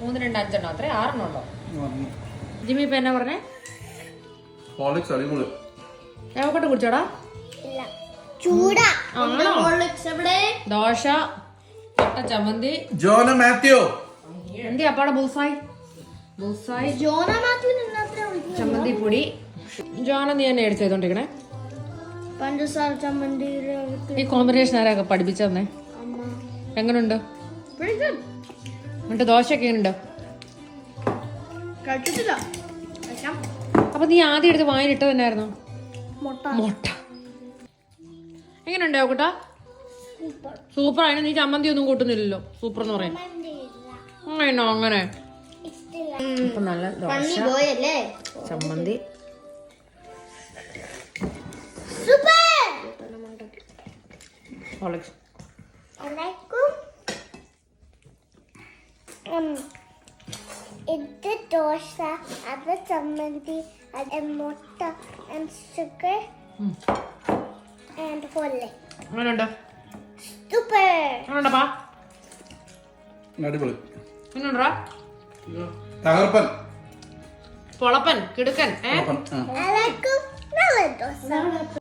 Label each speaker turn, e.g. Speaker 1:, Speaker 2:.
Speaker 1: 3, 2, 5 എണ്ണം അത്രേ 6 എണ്ണം ഉണ്ടോ? ജിമ്മി ഇപ്പൊ എന്നാ പറഞ്ഞേ? ഏവക്കോട്ടെ കുടിച്ചോടാ? ദോശ, ചട്ട ചമ്മന്തി.
Speaker 2: ജോന മാത്യു
Speaker 1: എന്തി അപ്പാടെ ബുൾസായി ചമ്മന്തി പൊടി. ജോന നീ എന്നെ എടുത്ത് ചെയ്തോണ്ടിരിക്കണേ.
Speaker 3: പഞ്ചസാര ചമ്മന്തി.
Speaker 1: ഈ കോമ്പിനേഷൻ ആരാ പഠിപ്പിച്ചെന്നേ? എങ്ങനുണ്ട്? എന്നിട്ട് ദോശയൊക്കെ എങ്ങനെയുണ്ട്? അപ്പൊ നീ ആദ്യം എടുത്ത് വാങ്ങിയിട്ട് തന്നെയായിരുന്നു മുട്ട. എങ്ങനെയുണ്ട് കൂട്ടാ? സൂപ്പർ. അതിന് നീ ചമ്മന്തി ഒന്നും കൂട്ടുന്നില്ലല്ലോ. സൂപ്പർ എന്ന് പറയാൻ അങ്ങനെ. അപ്പൊ നല്ല ദോശ, ചമ്മന്തി.
Speaker 3: ഇത് ദോശ, അത് ചമ്മന്തി, അത് മുട്ട, and sugar, and whole.
Speaker 1: അങ്ങനെയുണ്ട്?
Speaker 3: Super.
Speaker 1: അങ്ങനെയുണ്ടപ്പാ?
Speaker 2: അടിപൊളി.
Speaker 1: എങ്ങനെയുണ്ടാ?
Speaker 2: തകർപ്പൻ,
Speaker 1: പൊളപ്പൻ, കിടുക്കൻ.
Speaker 3: I like നല്ല ദോശ.